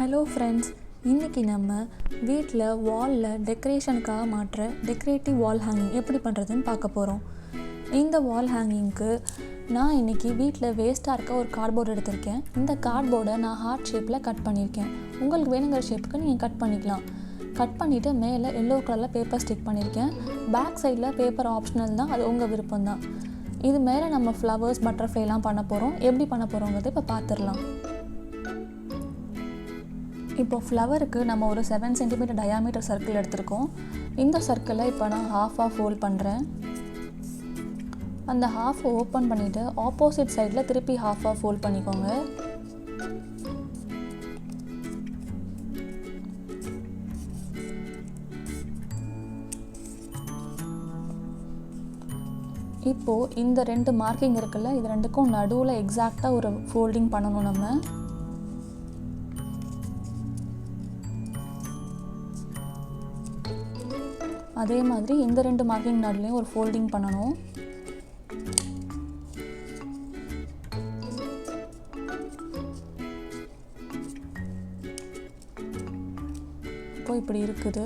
Hello friends, இன்றைக்கி நம்ம வீட்டில் வாலில் டெக்கரேஷனுக்காக மாற்ற டெக்கரேட்டிவ் வால் ஹேங்கிங் எப்படி பண்ணுறதுன்னு பார்க்க போகிறோம். இந்த வால் ஹேங்கிங்க்கு நான் இன்றைக்கி வீட்டில் வேஸ்ட்டாக இருக்க ஒரு கார்ட்போர்டு எடுத்திருக்கேன். இந்த கார்ட்போர்டை நான் ஹார்ட் ஷேப்பில் கட் பண்ணியிருக்கேன். உங்களுக்கு வேணுங்கிற ஷேப்புக்கு நீங்கள் கட் பண்ணிக்கலாம். கட் பண்ணிவிட்டு மேலே எல்லோ கலரில் பேப்பர் ஸ்டிக் பண்ணியிருக்கேன். பேக் சைடில் பேப்பர் ஆப்ஷனல் தான், அது உங்கள் விருப்பம் தான். இது மேலே நம்ம ஃப்ளவர்ஸ், பட்டர்ஃப்ளைலாம் பண்ண போகிறோம். எப்படி பண்ண போகிறோங்கிறத இப்போ பார்த்துடலாம். இப்போ ஃப்ளவருக்கு நம்ம ஒரு 7 சென்டிமீட்டர் டயாமீட்டர் சர்க்கிள் எடுத்திருக்கோம். இந்த சர்க்கிளை இப்போ நான் ஹாஃபாக ஃபோல்ட் பண்ணுறேன். அந்த ஹாஃபை ஓப்பன் பண்ணிவிட்டு ஆப்போசிட் சைடில் திருப்பி ஹாஃபாக ஃபோல்ட் பண்ணிக்கோங்க. இப்போது இந்த 2 மார்க்கிங் இருக்குல்ல, இது ரெண்டுக்கும் நடுவில் எக்ஸாக்டாக ஒரு ஃபோல்டிங் பண்ணணும். நம்ம அதே மாதிரி இந்த 2 மார்க்கிங் நடுலையும் ஒரு ஃபோல்டிங் பண்ணணும். இப்போ இப்படி இருக்குது.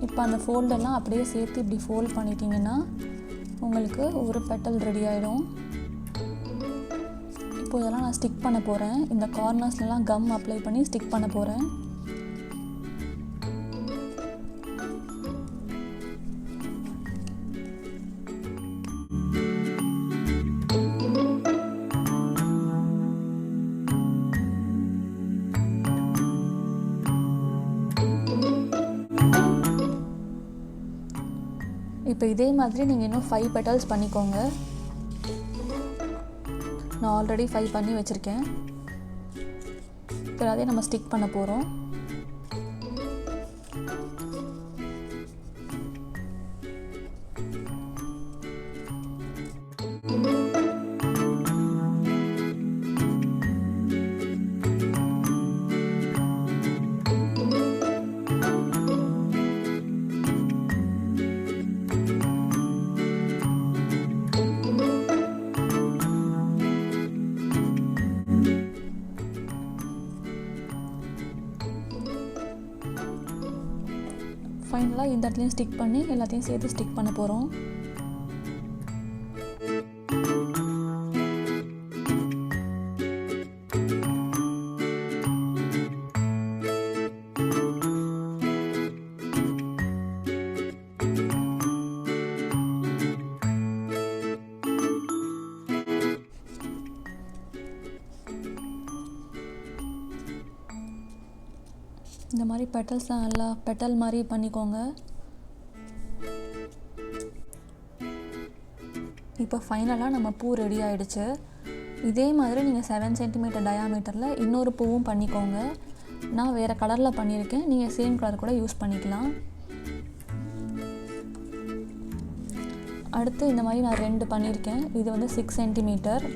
இப்போ அந்த ஃபோல்டெல்லாம் அப்படியே சேர்த்து இப்படி ஃபோல்ட் பண்ணிட்டீங்கன்னா உங்களுக்கு ஒரு பெட்டல் ரெடி ஆகிடும். இப்போ இதெல்லாம் நான் ஸ்டிக் பண்ண போகிறேன். இந்த கார்னர்ஸ்லாம் கம் அப்ளை பண்ணி ஸ்டிக் பண்ண போகிறேன். இப்போ இதே மாதிரி நீங்கள் இன்னும் 5 பெட்டல்ஸ் பண்ணிக்கோங்க. நான் ஆல்ரெடி 5 பண்ணி வச்சுருக்கேன். இப்போ அதே நம்ம ஸ்டிக் பண்ண போகிறோம். ஃபைனலாக இந்த இடத்துலையும் ஸ்டிக் பண்ணி எல்லாத்தையும் சேர்த்து ஸ்டிக் பண்ண போகிறோம். இந்த மாதிரி பெட்டல்ஸ்லாம் நல்லா பெட்டல் மாதிரி பண்ணிக்கோங்க. இப்போ ஃபைனலாக நம்ம பூ ரெடி ஆகிடுச்சு. இதே மாதிரி நீங்கள் 7 சென்டிமீட்டர் டயாமீட்டரில் இன்னொரு பூவும் பண்ணிக்கோங்க. நான் வேறு கலரில் பண்ணியிருக்கேன். நீங்கள் சேம் கலர் கூட யூஸ் பண்ணிக்கலாம். அடுத்து இந்த மாதிரி நான் 2 பண்ணியிருக்கேன். இது வந்து 6 சென்டிமீட்டர்.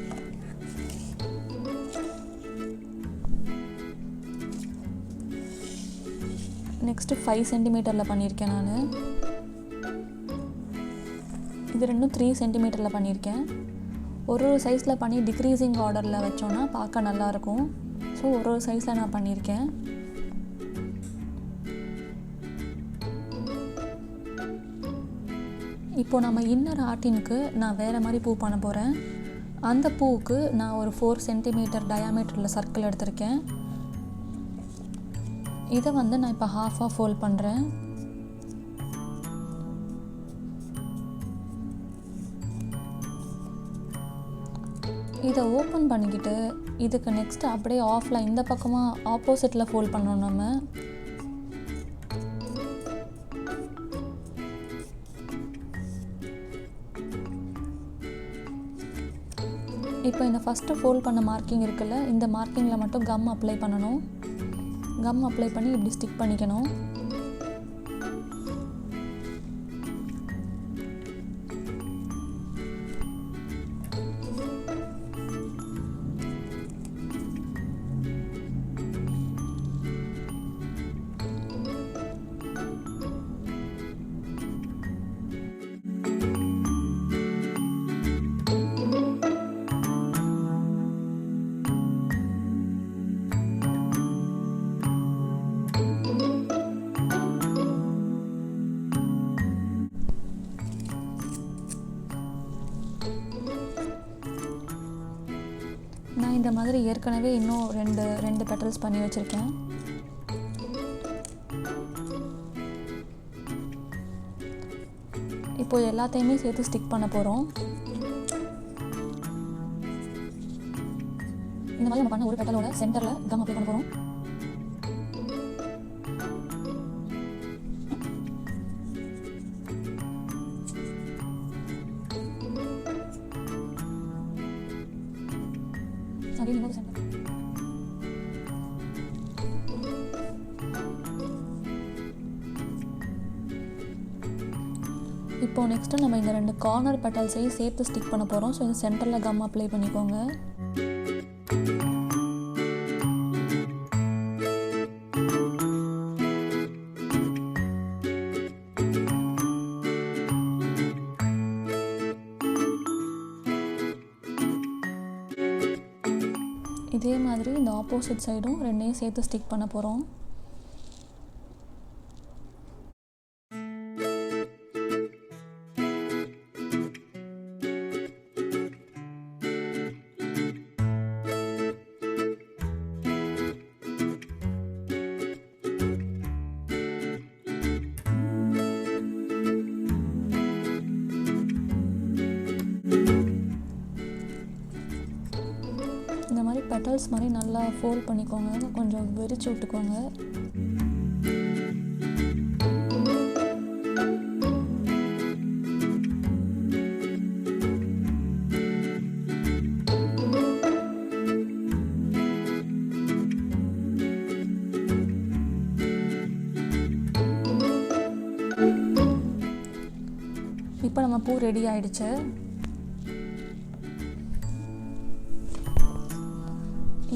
நெக்ஸ்ட்டு 5 சென்டிமீட்டரில் பண்ணியிருக்கேன். நான் இது ரெண்டும் 3 சென்டிமீட்டரில் பண்ணியிருக்கேன். ஒரு சைஸில் பண்ணி டிக்ரீஸிங் ஆர்டரில் வச்சோன்னா பார்க்க நல்லாயிருக்கும். ஸோ ஒரு சைஸில் நான் பண்ணியிருக்கேன். இப்போது நம்ம இன்னர் ஆர்ட்டினுக்கு நான் வேறு மாதிரி பூ பண்ண போகிறேன். அந்த பூவுக்கு நான் ஒரு 4 சென்டிமீட்டர் டயாமீட்டரில் சர்க்கிள் எடுத்திருக்கேன். இதை வந்து நான் இப்போ ஹாஃபாக ஃபோல்ட் பண்ணுறேன். இதை ஓப்பன் பண்ணிக்கிட்டு இதுக்கு நெக்ஸ்ட்டு அப்படியே ஆஃபில் இந்த பக்கமாக ஆப்போசிட்டில் ஃபோல்ட் பண்ணணும். நம்ம இப்போ இந்த ஃபஸ்ட்டு ஃபோல்ட் பண்ண மார்க்கிங் இருக்குல்ல, இந்த மார்க்கிங்கில் மட்டும் கம் அப்ளை பண்ணணும். கம் அப்ளை பண்ணி இப்படி ஸ்டிக் பண்ணிக்கணும். இந்த மாதிரி ஏற்கனவே இன்னும் ரெண்டு பெட்டல்ஸ் பண்ணி வச்சுருக்கேன். இப்போ எல்லாத்தையுமே சேர்த்து ஸ்டிக் பண்ண போகிறோம். இந்த மாதிரி நம்ம பண்ண ஒரு பெட்டலோட சென்டரில் கம் அப்ளை பண்ண போகிறோம். இப்போ நெக்ஸ்ட்டு நம்ம இந்த 2 கார்னர் பெட்டல்ஸையும் சேர்த்து ஸ்டிக் பண்ண போகிறோம். ஸோ இந்த சென்டரில் கம் அப்ளை பண்ணிக்கோங்க. இதே மாதிரி இந்த ஆப்போசிட் சைடும் 2ஐயும் சேர்த்து ஸ்டிக் பண்ண போகிறோம். இந்த மாதிரி பெட்டல்ஸ் மாதிரி நல்லா ஃபோல்ட் பண்ணிக்கோங்க, கொஞ்சம் விரிச்சு விட்டுக்கோங்க. இப்போ நம்ம பூ ரெடி ஆயிடுச்சு.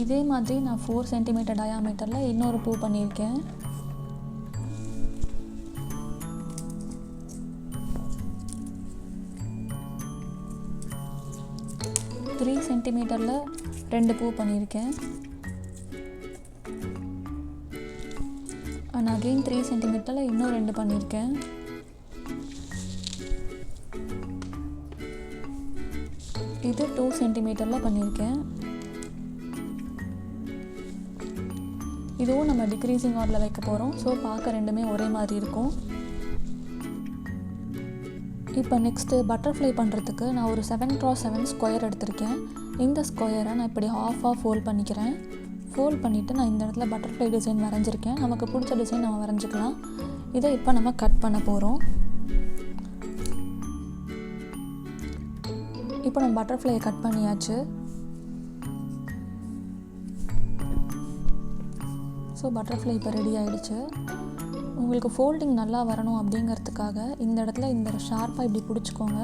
இதே மாதிரி நான் 4 சென்டிமீட்டர் டயாமீட்டரில் இன்னொரு பூ பண்ணியிருக்கேன். த்ரீ சென்டிமீட்டரில் 2 பூ பண்ணியிருக்கேன். அண்ட் அகெயின் 3 சென்டிமீட்டரில் இன்னும் 2 பண்ணியிருக்கேன். இது 2 சென்டிமீட்டரில் பண்ணியிருக்கேன். இதுவும் நம்ம டிக்ரீசிங் ஆர்டரில் வைக்க போகிறோம். ஸோ பார்க்க ரெண்டுமே ஒரே மாதிரி இருக்கும். இப்போ நெக்ஸ்ட்டு பட்டர்ஃப்ளை பண்ணுறதுக்கு நான் ஒரு 7x7 ஸ்கொயர் எடுத்திருக்கேன். இந்த ஸ்கொயரை நான் இப்படி ஹாஃபாக ஃபோல்ட் பண்ணிக்கிறேன். ஃபோல்ட் பண்ணிவிட்டு நான் இந்த இடத்துல பட்டர்ஃப்ளை டிசைன் வரைஞ்சிருக்கேன். நமக்கு பிடிச்ச டிசைன் நம்ம வரைஞ்சிக்கலாம். இதை இப்போ நம்ம கட் பண்ண போகிறோம். இப்போ நம்ம பட்டர்ஃப்ளையை கட் பண்ணியாச்சு. ஸோ பட்டர்ஃப்ளை இப்போ ரெடி ஆகிடுச்சு. உங்களுக்கு ஃபோல்டிங் நல்லா வரணும் அப்படிங்கிறதுக்காக இந்த இடத்துல இந்த ஷார்ப்பாக இப்படி பிடிச்சிக்கோங்க.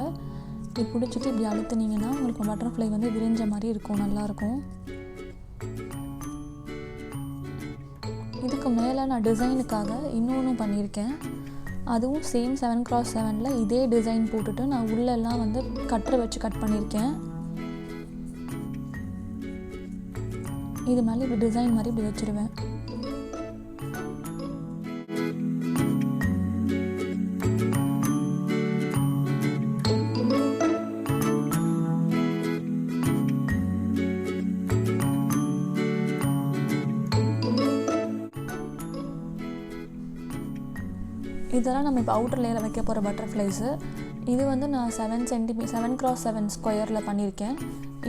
இப்படி பிடிச்சிட்டு இப்படி அழுத்துனீங்கன்னா உங்களுக்கு பட்டர்ஃப்ளை வந்து விரிஞ்ச மாதிரி இருக்கும், நல்லாயிருக்கும். இதுக்கு மேலே நான் டிசைனுக்காக இன்னொன்றும் பண்ணியிருக்கேன். அதுவும் சேம் 7x7 இதே டிசைன் போட்டுட்டு நான் உள்ளெல்லாம் வந்து கட்டரை வச்சு கட் பண்ணியிருக்கேன். இது மேலே இப்படி டிசைன் மாதிரி இப்படி வச்சுருவேன். இதெல்லாம் நம்ம இப்போ அவுட்டர் லேயரில் வைக்க போகிற பட்டர்ஃப்ளைஸு. இது வந்து நான் 7x7 ஸ்கொயரில் பண்ணியிருக்கேன்.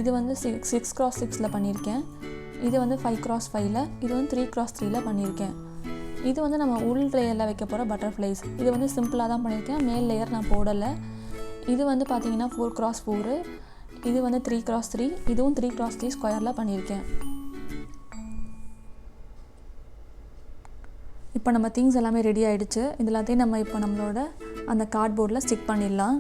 இது வந்து 6x6 பண்ணியிருக்கேன். இது வந்து 5x5, இது வந்து 3x3 பண்ணியிருக்கேன். இது வந்து நம்ம உள் லேயரில் வைக்க போகிற பட்டர்ஃப்ளைஸ். இது வந்து சிம்பிளாக தான் பண்ணியிருக்கேன், மேல் லேயர் நான் போடலை. இது வந்து பார்த்திங்கன்னா 4x4, இது வந்து 3x3, இதுவும் 3x3 ஸ்கொயரில் பண்ணியிருக்கேன். இப்போ நம்ம திங்ஸ் எல்லாமே ரெடி ஆகிடுச்சு. இது எல்லாத்தையும் நம்ம இப்போ நம்மளோட அந்த கார்ட்போர்டில் ஸ்டிக் பண்ணிடலாம்.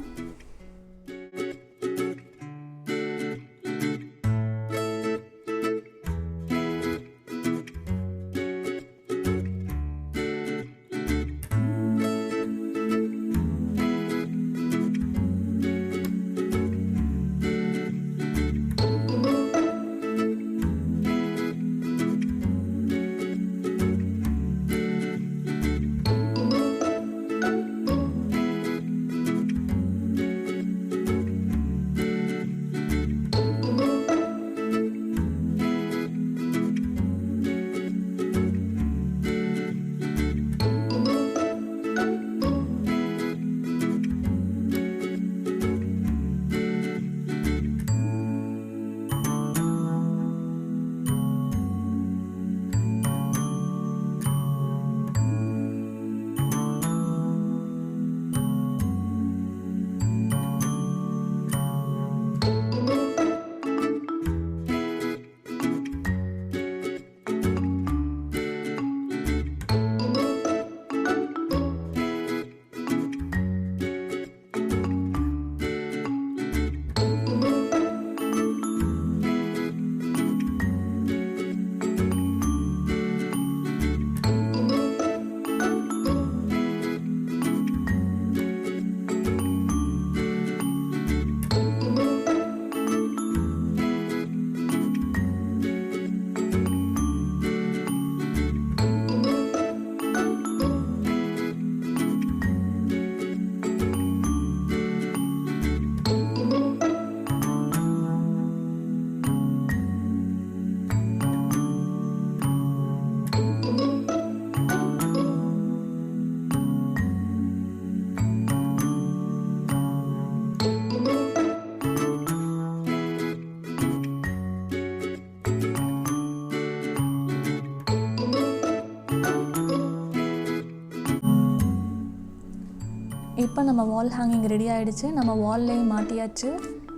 இப்போ நம்ம வால் ஹேங்கிங் ரெடி ஆகிடுச்சு. நம்ம வால்லையும் மாட்டியாச்சு.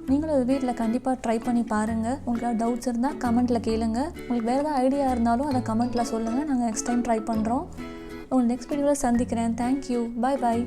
நீங்களும் அது வீட்டில் கண்டிப்பாக ட்ரை பண்ணி பாருங்கள். உங்களுக்கு டவுட்ஸ் இருந்தால் கமெண்ட்டில் கேளுங்க. உங்களுக்கு வேறு ஏதாவது ஐடியா இருந்தாலும் அதை கமெண்ட்டில் சொல்லுங்கள். நாங்கள் நெக்ஸ்ட் டைம் ட்ரை பண்ணுறோம். உங்களை நெக்ஸ்ட் வீடியோவில் சந்திக்கிறேன். தேங்க்யூ. பாய் பாய்.